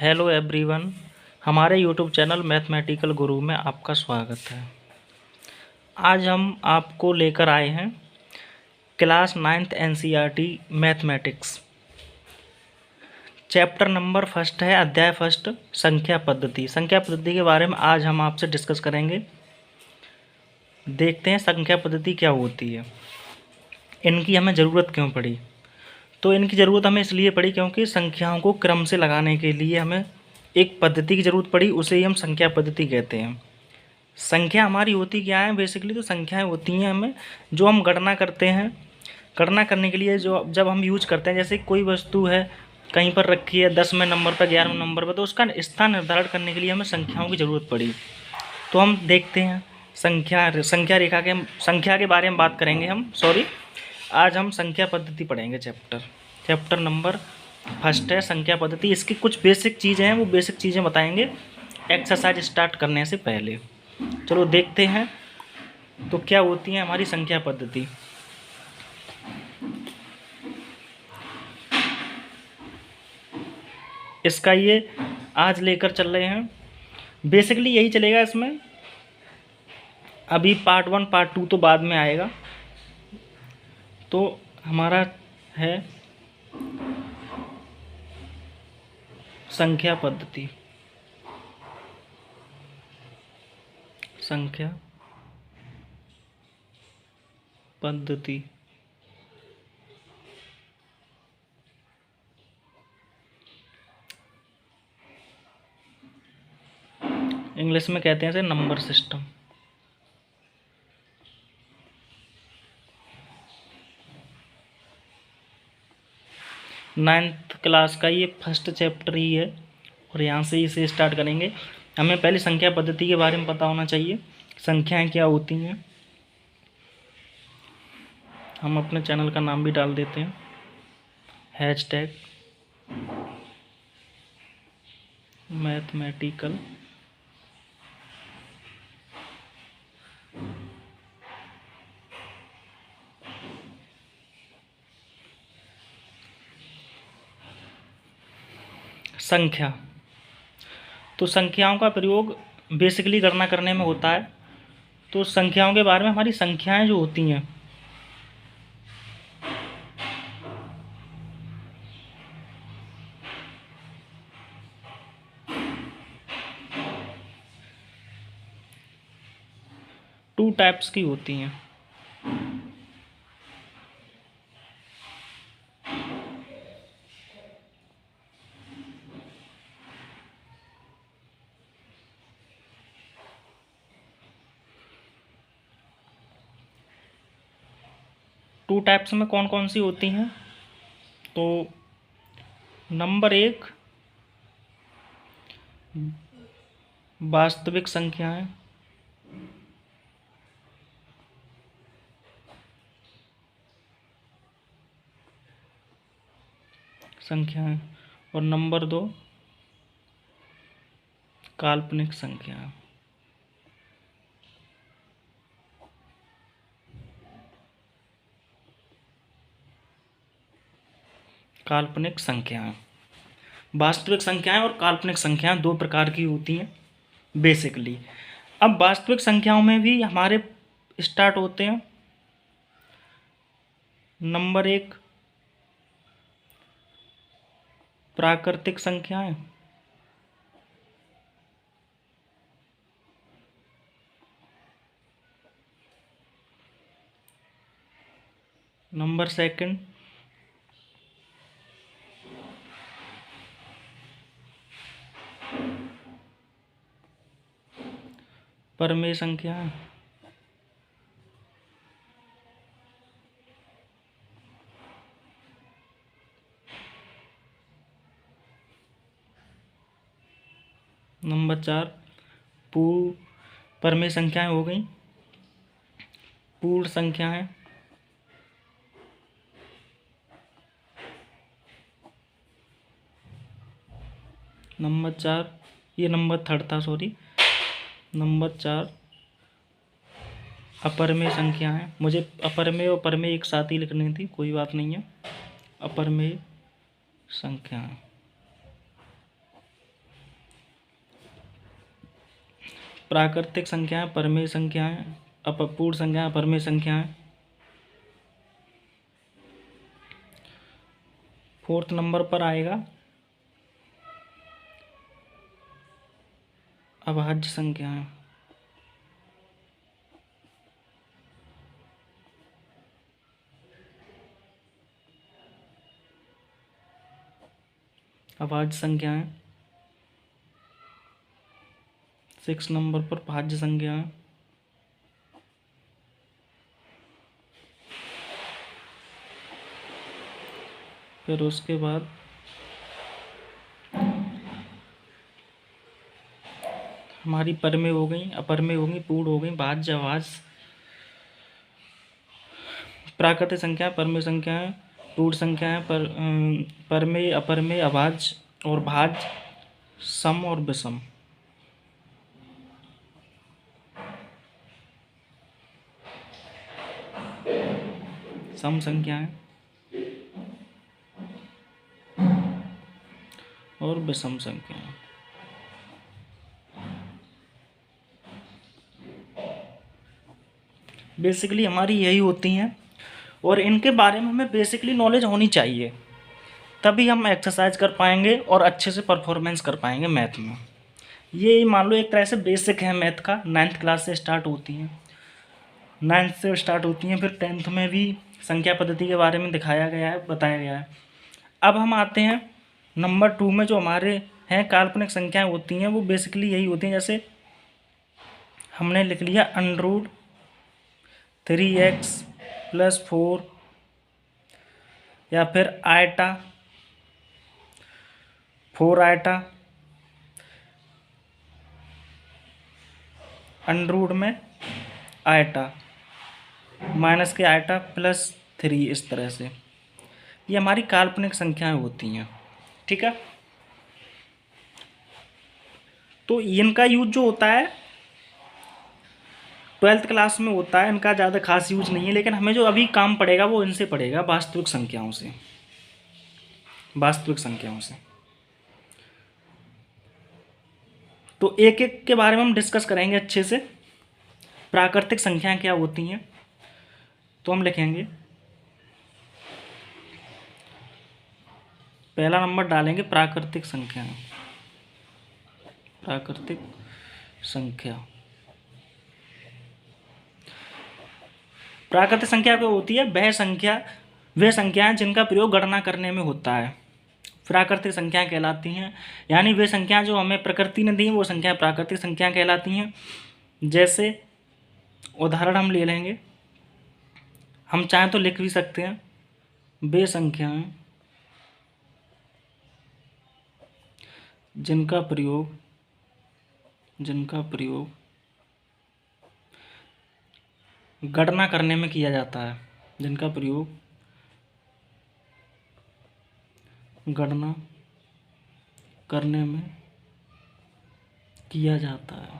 Hello everyone. हमारे YouTube channel mathematical गुरु में आपका स्वागत है। आज हम आपको लेकर आए हैं class 9th NCERT mathematics chapter number first है, अध्याय फर्स्ट, संख्या पद्धति। संख्या पद्धति के बारे में आज हम आपसे डिस्कस करेंगे। देखते हैं संख्या पद्धति क्या होती है, इनकी हमें ज़रूरत क्यों पड़ी। तो इनकी ज़रूरत हमें इसलिए पड़ी क्योंकि संख्याओं को क्रम से लगाने के लिए हमें एक पद्धति की ज़रूरत पड़ी, उसे ही हम संख्या पद्धति कहते हैं। संख्या हमारी होती क्या है बेसिकली, तो संख्याएं होती हैं हमें जो हम गणना करते हैं। गणना करने के लिए जो जब हम यूज करते हैं, जैसे कोई वस्तु है कहीं पर रखी है 10वें नंबर पर, 11वें नंबर पर, तो उसका स्थान निर्धारण करने के लिए हमें संख्याओं की ज़रूरत पड़ी। तो हम देखते हैं संख्या के बारे में बात करेंगे हम। आज हम संख्या पद्धति पढ़ेंगे। चैप्टर नंबर फर्स्ट है संख्या पद्धति। इसकी कुछ बेसिक चीज़ें हैं, वो बेसिक चीज़ें बताएंगे एक्सरसाइज स्टार्ट करने से पहले। चलो देखते हैं तो क्या होती है हमारी संख्या पद्धति। इसका ये आज लेकर चल रहे हैं, बेसिकली यही चलेगा इसमें। अभी पार्ट 1 पार्ट 2 तो बाद में आएगा। तो हमारा है संख्या पद्धति। संख्या पद्धति इंग्लिश में कहते हैं इसे नंबर सिस्टम। नाइन्थ क्लास का ये फर्स्ट चैप्टर ही है और यहाँ से इसे स्टार्ट करेंगे। हमें पहले संख्या पद्धति के बारे में पता होना चाहिए, संख्याएं क्या होती हैं। हम अपने चैनल का नाम भी डाल देते हैं, हैशटैग मैथमेटिकल संख्या। तो संख्याओं का प्रयोग बेसिकली गणना करने में होता है। तो संख्याओं के बारे में, हमारी संख्याएं जो होती हैं टू टाइप्स की होती हैं। टू टाइप्स में कौन कौन सी होती हैं, तो नंबर 1 वास्तविक संख्याएं, और नंबर 2 काल्पनिक संख्याएं। काल्पनिक संख्याएं, वास्तविक संख्याएं और काल्पनिक संख्याएं दो प्रकार की होती हैं बेसिकली। अब वास्तविक संख्याओं में भी हमारे स्टार्ट होते हैं नंबर 1 प्राकृतिक संख्याएं, नंबर 2 परमेय संख्याएं, नंबर 4 परमेय संख्याएं हो गई। पूर्ण संख्याएं, नंबर 4 ये नंबर 3 था, नंबर 4 अपरमेय संख्याएं। मुझे अपरमेय और परमेय एक साथ ही लिखनी थी, कोई बात नहीं है। अपरमेय संख्याएं। प्राकृतिक संख्याएं, परमेय संख्याएं, अपूर्ण संख्याएं, परमेय संख्याएं। 4th नंबर पर आएगा अभाज्य संख्याएं। अभाज्य संख्याएं। 6 नंबर पर भाज्य संख्याएं। फिर उसके बाद हमारी परमेय हो गई, अपरमेय हो गई, पूर्ण हो गई, भाज्य, अभाज्य, प्राकृतिक संख्या, परमेय संख्याएं, पूर्ण संख्याएं, परमेय, अपरमेय, अभाज्य और भाज्य, सम और विषम। सम संख्याएं और विषम संख्याएं। बेसिकली हमारी यही होती हैं और इनके बारे में हमें बेसिकली नॉलेज होनी चाहिए, तभी हम एक्सरसाइज कर पाएंगे और अच्छे से परफॉर्मेंस कर पाएंगे मैथ में। ये मान लो एक तरह से बेसिक है मैथ का, 9th क्लास से स्टार्ट होती हैं, 9th से स्टार्ट होती हैं, फिर 10th में भी संख्या पद्धति के बारे में दिखाया गया है, बताया गया है। अब हम आते हैं नंबर 2 में, जो हमारे हैं काल्पनिक संख्याएं होती हैं, वो बेसिकली यही होती हैं, जैसे हमने लिख लिया √3x + 4 या फिर आयटा 4 आयटा √ में आयटा माइनस के आयटा +3, इस तरह से ये हमारी काल्पनिक संख्याएं होती हैं। ठीक है, तो इनका यूज जो होता है 12th क्लास में होता है, इनका ज़्यादा खास यूज नहीं है, लेकिन हमें जो अभी काम पड़ेगा वो इनसे पड़ेगा, वास्तविक संख्याओं से, वास्तविक संख्याओं से। तो एक एक के बारे में हम डिस्कस करेंगे अच्छे से। प्राकृतिक संख्याएं क्या होती हैं, तो हम लिखेंगे, पहला नंबर डालेंगे प्राकृतिक संख्याएं। प्राकृतिक संख्या, प्राकृतिक संख्या क्या होती है? वे संख्याएं जिनका प्रयोग गणना करने में होता है, प्राकृतिक संख्याएं कहलाती हैं। यानी वे संख्याएं जो हमें प्रकृति ने दी वो संख्याएं प्राकृतिक संख्याएं कहलाती हैं। जैसे उदाहरण हम ले लेंगे, हम चाहें तो लिख भी सकते हैं, वे संख्याएं जिनका प्रयोग गणना करने में किया जाता है, जिनका प्रयोग गणना करने में किया जाता है।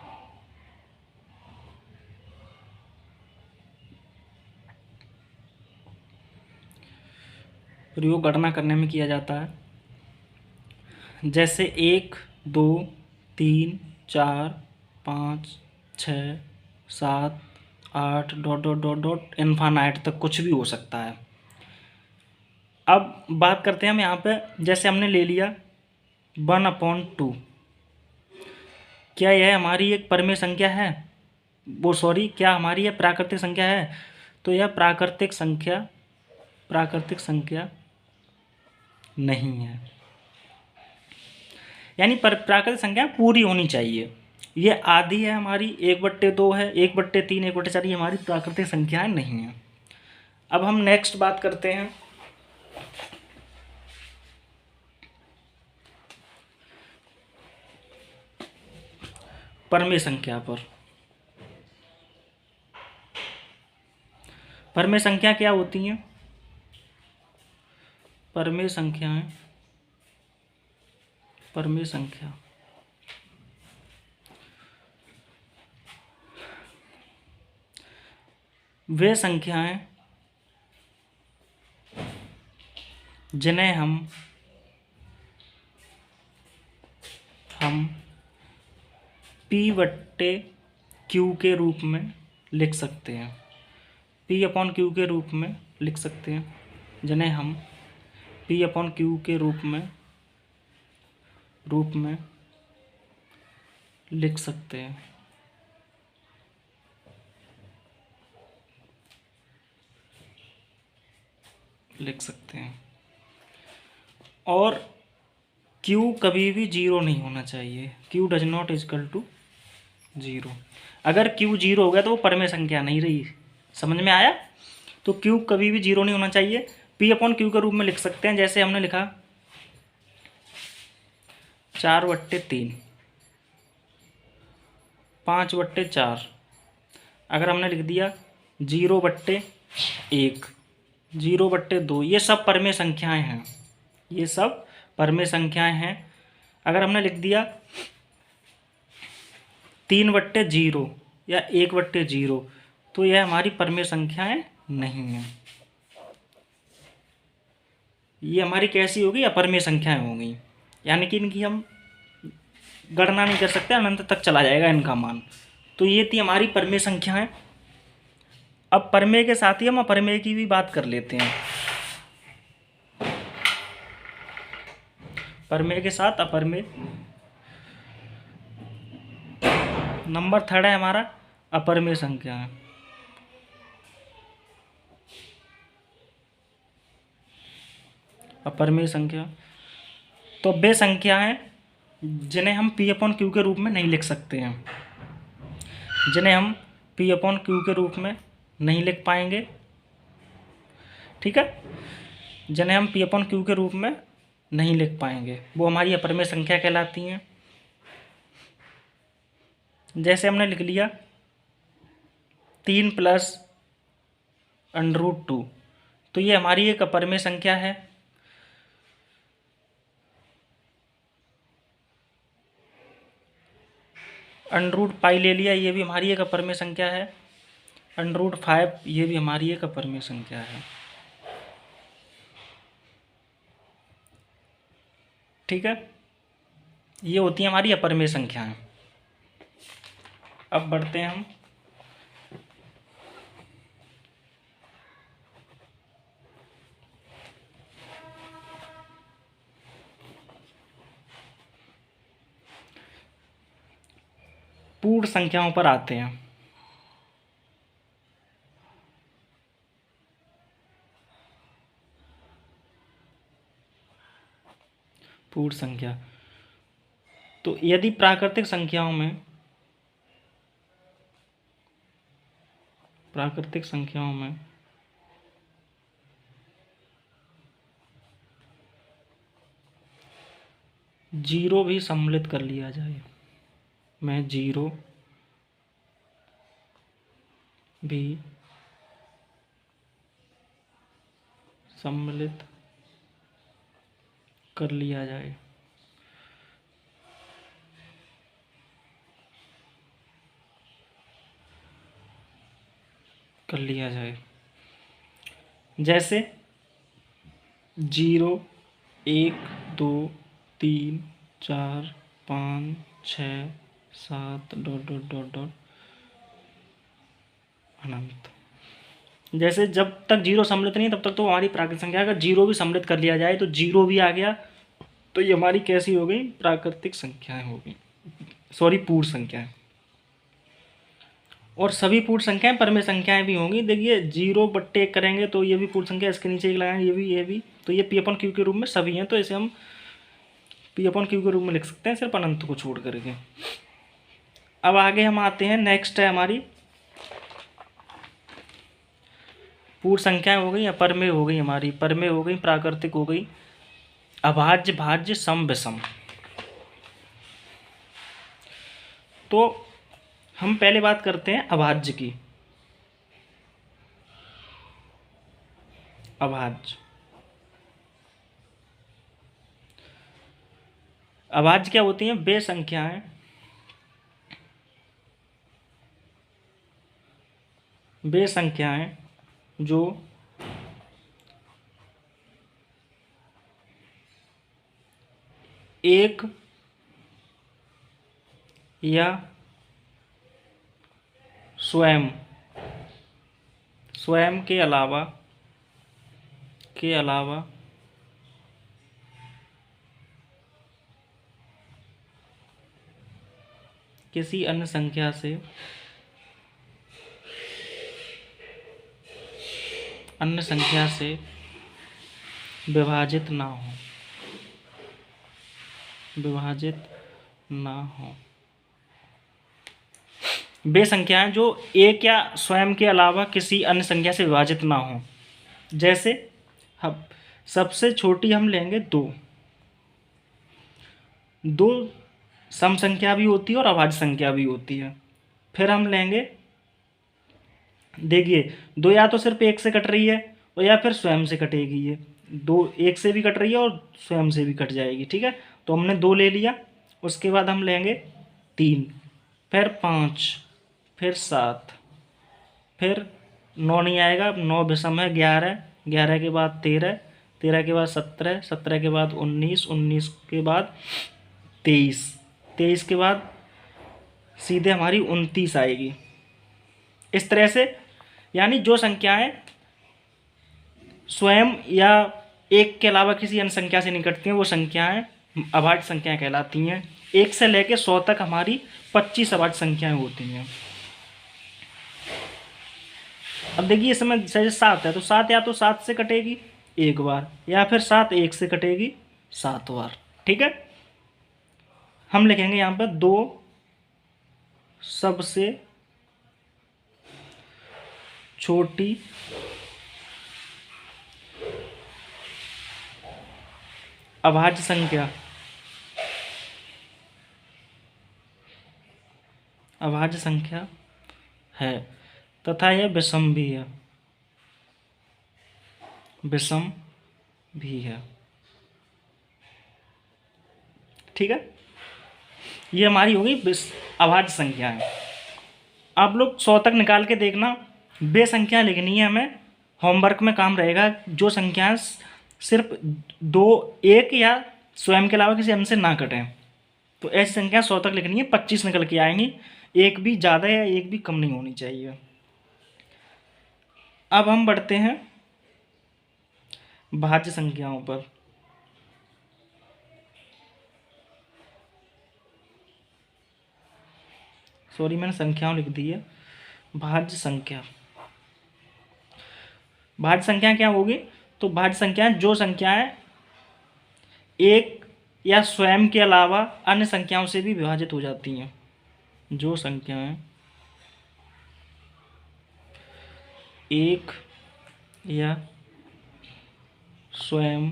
प्रयोग गणना करने में किया जाता है, जैसे 1, 2, 3, 4, 5, 6, 7, 8 ... इनफाइनाइट तक कुछ भी हो सकता है। अब बात करते हैं हम यहाँ पे, जैसे हमने ले लिया 1/2, क्या यह हमारी एक परमेय संख्या है? क्या हमारी यह प्राकृतिक संख्या है? तो यह प्राकृतिक संख्या नहीं है। यानी प्राकृतिक संख्या पूरी होनी चाहिए। ये आधी है हमारी, 1/2 है, 1/3, 1/4, ये हमारी प्राकृतिक संख्याएं नहीं है। अब हम नेक्स्ट बात करते हैं परमेय संख्या पर। परमेय संख्या क्या होती हैं? परमेय संख्या वे संख्याएं जिन्हें हम P/2 क्यू के रूप में लिख सकते हैं, पी अपॉन क्यू के रूप में लिख सकते हैं, जिन्हें हम पी अपॉन क्यू के रूप में लिख सकते हैं। और Q कभी भी जीरो नहीं होना चाहिए, Q does not equal to zero. अगर Q जीरो हो गया तो वो परमेय संख्या नहीं रही। समझ में आया? तो Q कभी भी जीरो नहीं होना चाहिए। P अपॉन क्यू के रूप में लिख सकते हैं, जैसे हमने लिखा 4/3, 5/4। अगर हमने लिख दिया 0/1, 0/2, ये सब परमेय संख्याएं हैं, ये सब परमेय संख्याएं हैं। अगर हमने लिख दिया 3/0 या 1/0, तो यह हमारी परमेय संख्याएं नहीं हैं। ये हमारी कैसी होगी? अपरमेय संख्याएं होंगी, यानी कि इनकी हम गणना नहीं कर सकते, अनंत तक चला जाएगा इनका मान। तो ये थी हमारी परमेय संख्याएं। अब परमेय के साथ ही हम अपरमेय की भी बात कर लेते हैं। परमेय के साथ अपरमेय। नंबर 3 है हमारा अपरमेय संख्या है। अपरमेय संख्या तो वे संख्या हैं जिन्हें हम पी अपॉन क्यू के रूप में नहीं लिख सकते हैं, जिन्हें हम पी अपॉन क्यू के रूप में नहीं लिख पाएंगे। ठीक है, जिन्हें हम पी अपॉन क्यू के रूप में नहीं लिख पाएंगे, वो हमारी अपरमेय संख्या कहलाती हैं। जैसे हमने लिख लिया 3 + √2, तो ये हमारी एक अपरमेय संख्या है। √π ले लिया, ये भी हमारी एक अपरमेय संख्या है। √5, ये भी हमारी एक अपरमेय संख्या है। ठीक है, ये होती है हमारी अपरमेय संख्याएं। अब बढ़ते हैं हम पूर्ण संख्याओं पर आते हैं। पूर्ण संख्या तो यदि प्राकृतिक संख्याओं में 0 भी सम्मिलित कर लिया जाए, मैं 0 भी सम्मिलित कर लिया जाए, जैसे 0, 1, 2, 3, 4, 5, 6, 7 ... अनंत। जैसे जब तक 0 सम्मिलित नहीं तब तक तो हमारी प्राकृतिक संख्या। अगर 0 भी सम्मिलित कर लिया जाए तो 0 भी आ गया, तो ये हमारी कैसी हो गई? प्राकृतिक संख्याएं हो गई, सॉरी पूर्ण संख्याएं। और सभी पूर्ण संख्याएं परमेय संख्याएं भी होंगी। देखिए 0/1 करेंगे तो ये भी पूर्ण संख्या, इसके नीचे एक लगाएंगे, ये भी, तो ये पी अपॉन क्यू के रूप में सभी हैं, तो इसे हम पी अपॉन क्यू के रूप में लिख सकते हैं, सिर्फ अनंत को छोड़ करके। अब आगे हम आते हैं, नेक्स्ट है हमारी पूर्ण संख्याएं हो गई, अपरमेय हो गई, हमारी परमेय हो गई, प्राकृतिक हो गई, अभाज्य, भाज्य, सम, विषम। तो हम पहले बात करते हैं अभाज्य की। अभाज्य क्या होती हैं? वे संख्याएं जो एक या स्वयं स्वयं के अलावा किसी अन्य संख्या से विभाजित ना हो। वे संख्याएं जो एक या स्वयं के अलावा किसी अन्य संख्या से विभाजित ना हो। जैसे हम सबसे छोटी हम लेंगे दो सम संख्या भी होती है और अभाज्य संख्या भी होती है। फिर हम लेंगे, देखिए, दो या तो सिर्फ एक से कट रही है और या फिर स्वयं से कटेगी। ये दो एक से भी कट रही है और स्वयं से भी कट जाएगी, ठीक है। तो हमने दो ले लिया, उसके बाद हम लेंगे 3, फिर 5, फिर 7, फिर 9 नहीं आएगा, 9 विषम है, 11, 11 के बाद 13, 13 के बाद 17, 17 के बाद 19, 19 के बाद 23, 23 के बाद सीधे हमारी 29 आएगी। इस तरह से, यानी जो संख्याएं स्वयं या एक के अलावा किसी अन्य संख्या से नहीं कटती हैं वो संख्याएं अभाज्य संख्याएं कहलाती हैं। 1 से लेकर 100 तक हमारी 25 अभाज्य संख्याएं होती हैं। अब देखिए, इसमें जैसे 7 है तो 7 या तो 7 से कटेगी एक बार, या फिर 7 1 से कटेगी 7 बार, ठीक है। हम लिखेंगे यहाँ पर 2 सबसे छोटी अभाज्य संख्या है तथा यह विषम भी है, ठीक है। ये हमारी होगी अभाज्य संख्याएं। आप लोग 100 तक निकाल के देखना, वे संख्या लिखनी है हमें। होमवर्क में काम रहेगा जो संख्याएं सिर्फ एक या स्वयं के अलावा किसी अन्य से ना कटें, तो ऐसी संख्या 100 तक लिखनी है। 25 निकल के आएंगी, एक भी ज़्यादा या एक भी कम नहीं होनी चाहिए। अब हम बढ़ते हैं भाज्य संख्याओं पर। सॉरी, मैंने संख्याओं लिख दी है। भाज्य संख्या क्या होगी? तो भाज्य संख्याएं जो संख्याएं एक या स्वयं के अलावा अन्य संख्याओं से भी विभाजित हो जाती हैं। जो संख्याएं एक या स्वयं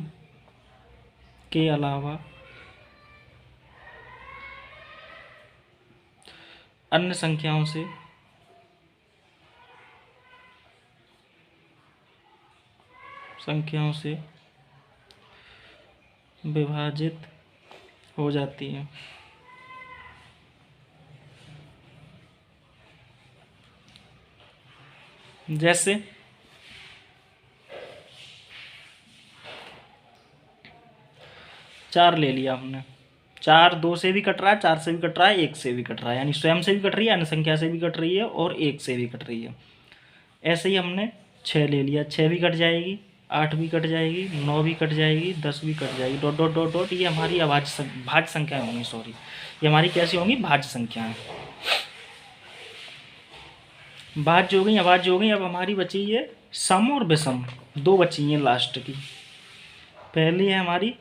के अलावा अन्य संख्याओं से विभाजित हो जाती है। जैसे 4 ले लिया हमने, 4 2 से भी कट रहा है, 4 से भी कट रहा है, 1 से भी कट रहा है, यानी स्वयं से भी कट रही है, अन्य संख्या से भी कट रही है और 1 से भी कट रही है। ऐसे ही हमने 6 ले लिया, 6 भी कट जाएगी, 8 भी कट जाएगी, 9 भी कट जाएगी, 10 भी कट जाएगी, डॉट डॉट डॉट डॉट। ये हमारी भाज्य संख्याएं होंगी, सॉरी, ये हमारी कैसी होंगी? भाज्य संख्याएं। भाज्य हो गई, अभाज्य हो गई। अब हमारी बची है सम और विषम, 2 बची हैं लास्ट की। पहली है हमारी,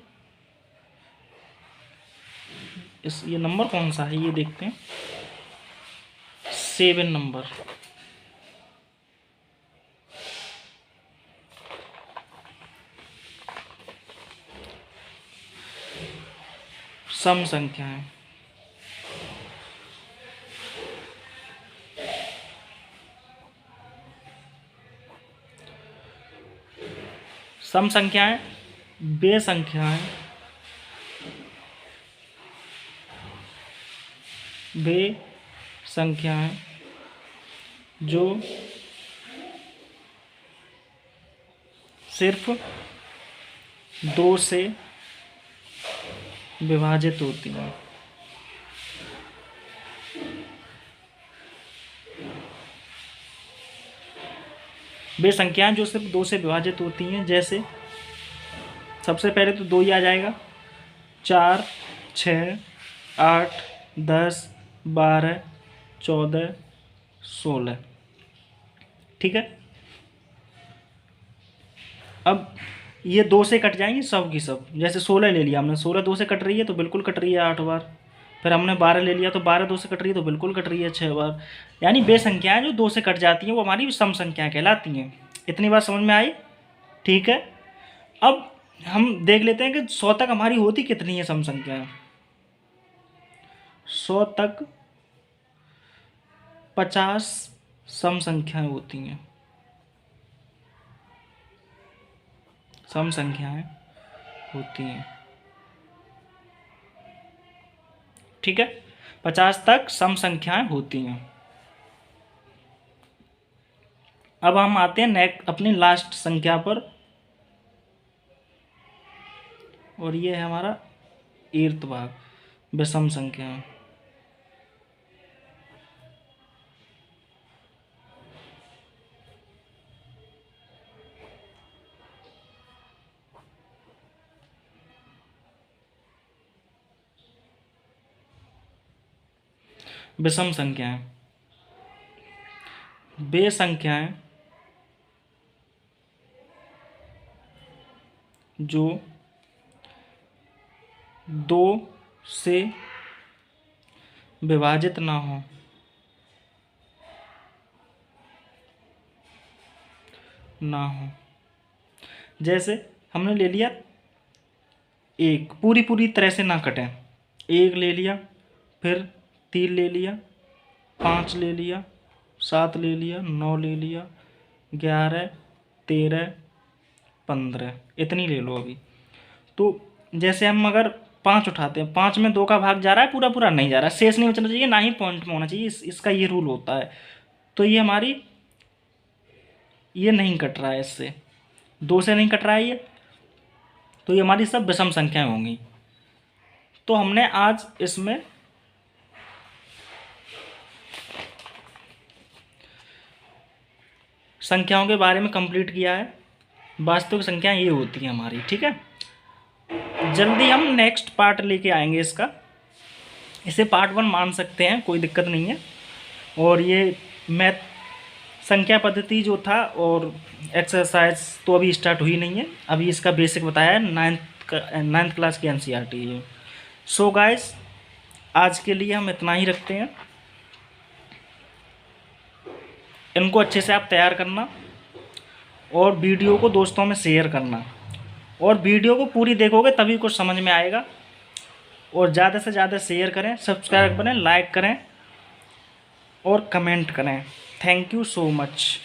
ये नंबर कौन सा है ये देखते हैं, 7 नंबर। सम संख्याएं, सम संख्याएं वे संख्याएं जो सिर्फ 2 से विभाजित होती हैं। वे संख्याएं जो सिर्फ 2 से विभाजित होती हैं, जैसे सबसे पहले तो 2 ही आ जाएगा, 4, 6, 8, 10, 12, 14, 16। ठीक है, अब ये 2 से कट जाएंगी सब की सब। जैसे 16 ले लिया हमने, 16 2 से कट रही है तो बिल्कुल कट रही है 8 बार। फिर हमने 12 ले लिया तो 12 2 से कट रही है तो बिल्कुल कट रही है 6 बार। यानी वे संख्याएं जो 2 से कट जाती हैं वो हमारी सम संख्याएं कहलाती हैं। इतनी बात समझ में आई? ठीक है, अब हम देख लेते हैं कि 100 तक हमारी होती कितनी है सम संख्याएं। 100 तक 50 सम संख्याएं होती हैं, सम संख्याएं होती हैं। ठीक है, 50 तक सम संख्याएं होती हैं। अब हम आते हैं अपनी लास्ट संख्या पर, और ये है हमारा 8वां भाग, विषम संख्या। विषम संख्याएं वे संख्याएं जो 2 से विभाजित ना हो, जैसे हमने ले लिया 1, पूरी तरह से ना कटें, 1 ले लिया, फिर 3 ले लिया, 5 ले लिया, 7 ले लिया, 9 ले लिया, 11, 13, 15, इतनी ले लो अभी। तो जैसे हम अगर 5 उठाते हैं, 5 में 2 का भाग जा रहा है, पूरा पूरा नहीं जा रहा है, शेष नहीं बचना चाहिए, ना ही पॉइंट में होना चाहिए, इसका ये रूल होता है। तो ये हमारी ये नहीं कट रहा है, इससे 2 से नहीं कट रहा है ये, तो ये हमारी सब विषम संख्याएं होंगी। तो हमने आज इसमें संख्याओं के बारे में कंप्लीट किया है। वास्तविक संख्याएं ये होती हैं हमारी। ठीक है, जल्दी हम नेक्स्ट पार्ट लेके आएंगे इसका, इसे पार्ट 1 मान सकते हैं, कोई दिक्कत नहीं है। और ये मैथ संख्या पद्धति जो था और एक्सरसाइज तो अभी स्टार्ट हुई नहीं है, अभी इसका बेसिक बताया है, 9th क्लास की NCERT है। सो गाइस, आज के लिए हम इतना ही रखते हैं। इनको अच्छे से आप तैयार करना और वीडियो को दोस्तों में शेयर करना, और वीडियो को पूरी देखोगे तभी कुछ समझ में आएगा। और ज़्यादा से ज़्यादा शेयर करें, सब्सक्राइब करें, लाइक करें और कमेंट करें। Thank you so much.